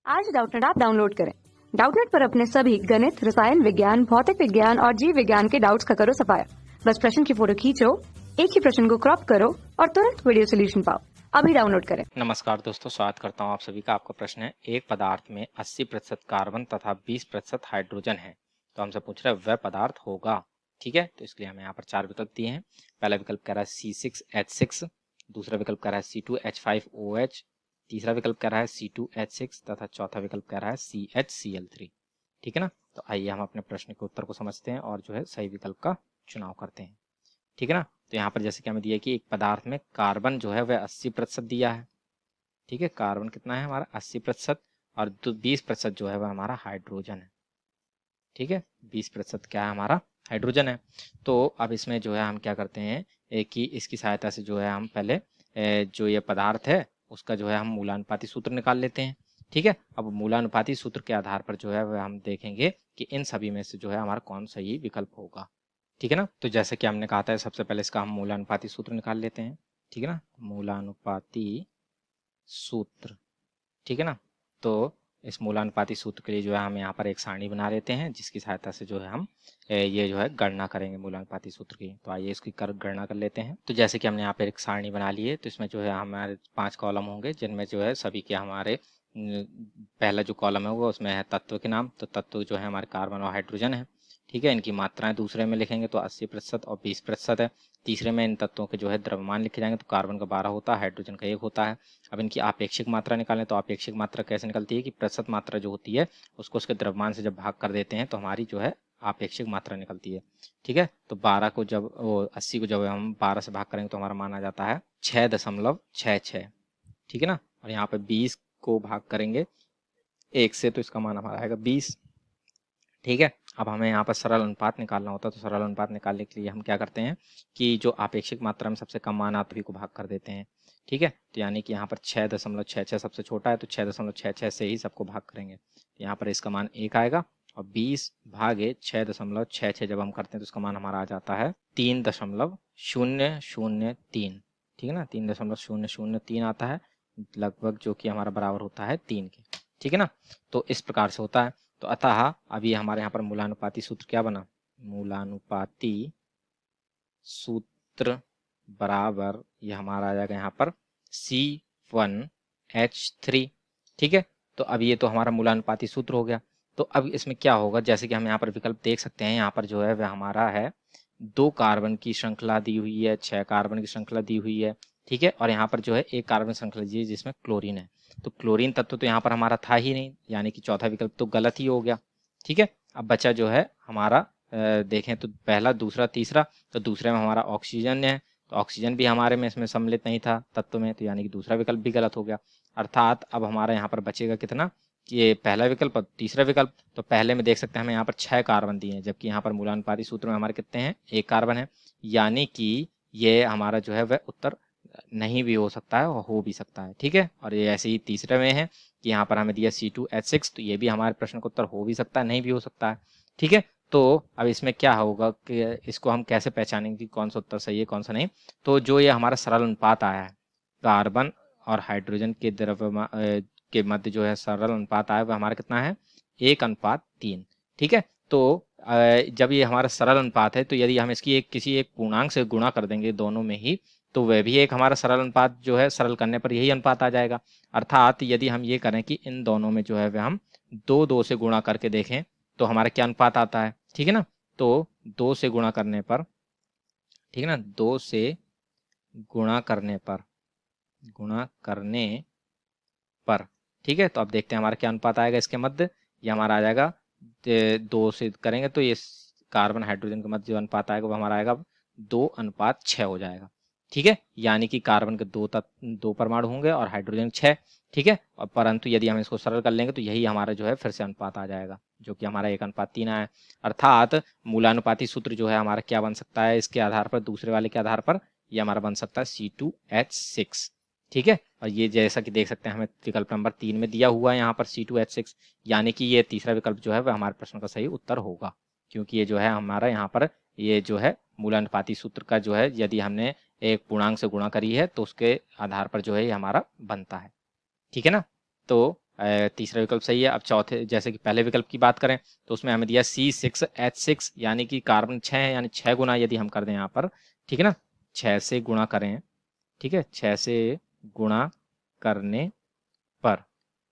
आज Doubtnut app download करें। Doubtnut पर अपने सभी गणित, रसायन विज्ञान, भौतिक विज्ञान और जीव विज्ञान के डाउट्स का करो सफाया। बस प्रश्न की फोटो खींचो, एक ही प्रश्न को क्रॉप करो और तुरंत वीडियो सोल्यूशन पाओ। अभी डाउनलोड करें। नमस्कार दोस्तों, स्वागत करता हूं आप सभी का। आपका प्रश्न है, एक पदार्थ में 80% कार्बन तथा 20% हाइड्रोजन है, तो हमसे पूछ रहा है वह पदार्थ होगा। ठीक है, तो इसलिए हमें यहाँ पर 4 विकल्प दिए हैं। पहला विकल्प कह रहा है C6H6, दूसरा विकल्प कह रहा है C2H5OH, तीसरा विकल्प कह रहा है C2H6 तथा चौथा विकल्प कह रहा है CHCl3। ठीक है ना, तो आइए हम अपने प्रश्न के उत्तर को समझते हैं और जो है सही विकल्प का चुनाव करते हैं। ठीक है ना, तो यहाँ पर जैसे कि हमें दिया कि एक पदार्थ में कार्बन जो है वह 80% दिया है। ठीक है, कार्बन कितना है हमारा 80% और 20% जो है वह हमारा हाइड्रोजन है। ठीक है, 20% क्या है हमारा हाइड्रोजन है। तो अब इसमें जो है हम क्या करते हैं कि इसकी सहायता से जो है हम पहले जो ये पदार्थ है उसका जो है हम मूलानुपाती सूत्र निकाल लेते हैं। ठीक है, अब मूलानुपाती सूत्र के आधार पर जो है वह हम देखेंगे कि इन सभी में से जो है हमारा कौन सही विकल्प होगा। ठीक है ना, तो जैसे कि हमने कहा था सबसे पहले इसका हम मूलानुपाती सूत्र निकाल लेते हैं। ठीक है ना, मूलानुपाती सूत्र। ठीक है ना, तो इस मूलानुपाती सूत्र के लिए जो है हम यहाँ पर एक सारणी बना लेते हैं जिसकी सहायता से जो है हम ये जो है गणना करेंगे मूलानुपाती सूत्र की। तो आइए इसकी गणना कर लेते हैं। तो जैसे कि हमने यहाँ पर एक सारणी बना ली है, तो इसमें जो है हमारे 5 कॉलम होंगे जिनमें जो है सभी के हमारे पहला जो कॉलम है वो उसमें है तत्व के नाम। तो तत्व जो है हमारे कार्बन और हाइड्रोजन है। ठीक है, इनकी मात्राएं दूसरे में लिखेंगे तो 80% और 20% है। तीसरे में इन तत्वों के जो है द्रव्यमान लिखे जाएंगे, तो कार्बन का 12 होता है, हाइड्रोजन का 1 होता है। अब इनकी आपेक्षिक मात्रा निकालें तो आपेक्षिक मात्रा कैसे निकलती है कि प्रतिशत मात्रा जो होती है उसको उसके द्रव्यमान से जब भाग कर देते हैं तो हमारी जो है आपेक्षिक मात्रा निकलती है। ठीक है, तो 12 को जब 80 को जब हम 12 से भाग करेंगे तो हमारा मान आ जाता है 6.66। ठीक है ना, और यहाँ पे 20 को भाग करेंगे 1 से तो इसका मान हमारा आएगा 20। ठीक है, अब हमें यहाँ पर सरल अनुपात निकालना होता है, तो सरल अनुपात निकालने के लिए हम क्या करते हैं कि जो आपेक्षिक मात्रा में सबसे कम मान आता है को भाग कर देते हैं। ठीक है, तो यानी कि यहाँ पर 6.66 सबसे छोटा है, तो 6.66 से ही सबको भाग करेंगे। तो यहाँ पर इसका मान 1 आएगा और 20 भागे 6.66 जब हम करते हैं तो इसका मान हमारा आ जाता है 3.003। ठीक है ना, 3.003 आता है लगभग, जो कि हमारा बराबर होता है 3 के। ठीक है ना, तो इस प्रकार से होता है। तो अतः अभी हमारे यहाँ पर मूलानुपाती सूत्र क्या बना, मूलानुपाती सूत्र बराबर ये हमारा आ जाएगा यहाँ पर C1H3। ठीक है, तो अब ये तो हमारा मूलानुपाती सूत्र हो गया। तो अब इसमें क्या होगा, जैसे कि हम यहाँ पर विकल्प देख सकते हैं, यहाँ पर जो है वह हमारा है 2 कार्बन की श्रृंखला दी हुई है, 6 कार्बन की श्रृंखला दी हुई है। ठीक है, और यहाँ पर जो है 1 कार्बन श्रृंखला दी है जिसमें क्लोरीन है। तो क्लोरीन तत्व तो यहाँ पर हमारा था ही नहीं, यानी कि चौथा विकल्प तो गलत ही हो गया। ठीक है, अब बचा जो है हमारा देखें तो पहला, दूसरा, तीसरा। तो दूसरे में हमारा ऑक्सीजन है, तो ऑक्सीजन भी हमारे में इसमें सम्मिलित नहीं था तत्व में, तो यानी कि दूसरा विकल्प भी गलत हो गया। अर्थात अब हमारा यहाँ पर बचेगा कितना कि ये पहला विकल्प और तीसरा विकल्प। तो पहले में देख सकते हैं हमें यहाँ पर 6 कार्बन दिए हैं, जबकि यहाँ पर मूलानुपाती सूत्र में हमारे कितने हैं, 1 कार्बन है। यानी कि ये हमारा जो है वह उत्तर नहीं भी हो सकता है और हो भी सकता है। ठीक है, और ये ऐसे ही तीसरे में है कि यहाँ पर हमें दिया C2H6, तो ये भी हमारे प्रश्न का उत्तर हो भी सकता है, नहीं भी हो सकता है। ठीक है, तो अब इसमें क्या होगा कि इसको हम कैसे पहचानेंगे कि कौन सा उत्तर सही है कौन सा नहीं। तो जो ये हमारा सरल अनुपात आया है, कार्बन और हाइड्रोजन के के मध्य जो है सरल अनुपात आया वह हमारा कितना है, 1:3। ठीक है, तो जब ये हमारा सरल अनुपात है तो यदि हम इसकी किसी एक पूर्णांक से गुणा कर देंगे दोनों में ही, तो वह भी एक हमारा सरल अनुपात जो है, सरल करने पर यही अनुपात आ जाएगा। अर्थात यदि हम ये करें कि इन दोनों में जो है वह हम 2 से गुणा करके देखें तो हमारा क्या अनुपात आता है। ठीक है ना, तो 2 से गुणा करने पर, ठीक है ना, 2 से गुणा करने पर, ठीक है, तो अब देखते हैं हमारा क्या अनुपात आएगा इसके मध्य। ये हमारा आ जाएगा 2 से करेंगे तो ये कार्बन हाइड्रोजन के मध्य जो अनुपात आएगा वो हमारा आएगा 2:6 हो जाएगा। ठीक है, यानी कि कार्बन के 2 परमाणु होंगे और हाइड्रोजन 6। ठीक है, और परंतु यदि हम इसको सरल कर लेंगे तो यही हमारा जो है फिर से अनुपात आ जाएगा, जो कि हमारा 1:3 आया। अर्थात मूलानुपाती सूत्र जो है हमारा क्या बन सकता है इसके आधार पर, दूसरे वाले के आधार पर, ये हमारा बन सकता है C2H6। ठीक है, और ये जैसा कि देख सकते हैं हमें विकल्प नंबर 3 में दिया हुआ है यहाँ पर C2H6, यानी कि ये तीसरा विकल्प जो है वह हमारे प्रश्न का सही उत्तर होगा, क्योंकि ये जो है हमारा यहाँ पर ये जो है मूलानुपाती सूत्र का जो है यदि हमने एक पूर्णांक से गुणा करी है तो उसके आधार पर जो है ये हमारा बनता है। ठीक है ना, तो तीसरा विकल्प सही है। अब चौथे, जैसे कि पहले विकल्प की बात करें तो उसमें हमें दिया C6H6, यानी कि कार्बन 6 है, यानी 6 गुना यदि हम कर दें यहाँ पर, ठीक है ना, 6 से गुणा करें, ठीक है, 6 से गुणा करने पर,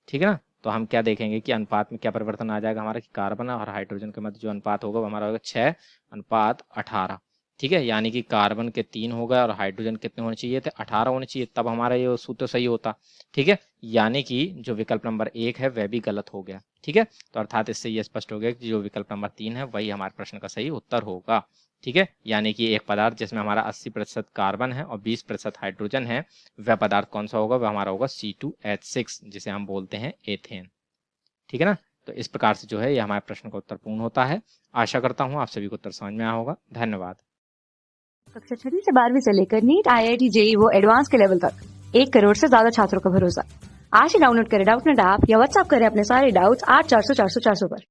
ठीक है ना, तो हम क्या देखेंगे कि अनुपात में क्या परिवर्तन आ जाएगा हमारा, कि कार्बन और हाइड्रोजन के मध्य जो अनुपात होगा वो हमारा होगा 6:18, ठीक है, यानी कि कार्बन के 3 हो गए और हाइड्रोजन कितने होने चाहिए थे, 18 होने चाहिए, तब हमारा ये सूत्र सही होता, ठीक है, यानी कि जो विकल्प नंबर 1 है वह भी गलत हो गया, ठीक है, तो अर्थात इससे ये स्पष्ट हो गया कि जो विकल्प नंबर 3 है वही हमारे प्रश्न का सही उत्तर होगा, ठीक है, यानी कि एक पदार्थ जिसमें हमारा 80% कार्बन है और 20% हाइड्रोजन है, वह पदार्थ कौन सा होगा, वह हमारा होगा C2H6, जिसे हम बोलते हैं एथेन, ठीक है ना। तो इस प्रकार से जो है ये हमारे प्रश्न का उत्तर पूर्ण होता है। आशा करता हूँ आप सभी को उत्तर समझ में आया होगा। धन्यवाद। कक्षा 6वीं से 12वीं से लेकर नीट, IIT, JEE वो एडवांस के लेवल तक 1 करोड़ से ज्यादा छात्रों का भरोसा। आज ही डाउनलोड करें डाउटनेट ऐप या व्हाट्सएप करें अपने सारे डाउट्स 8400 400 400 पर।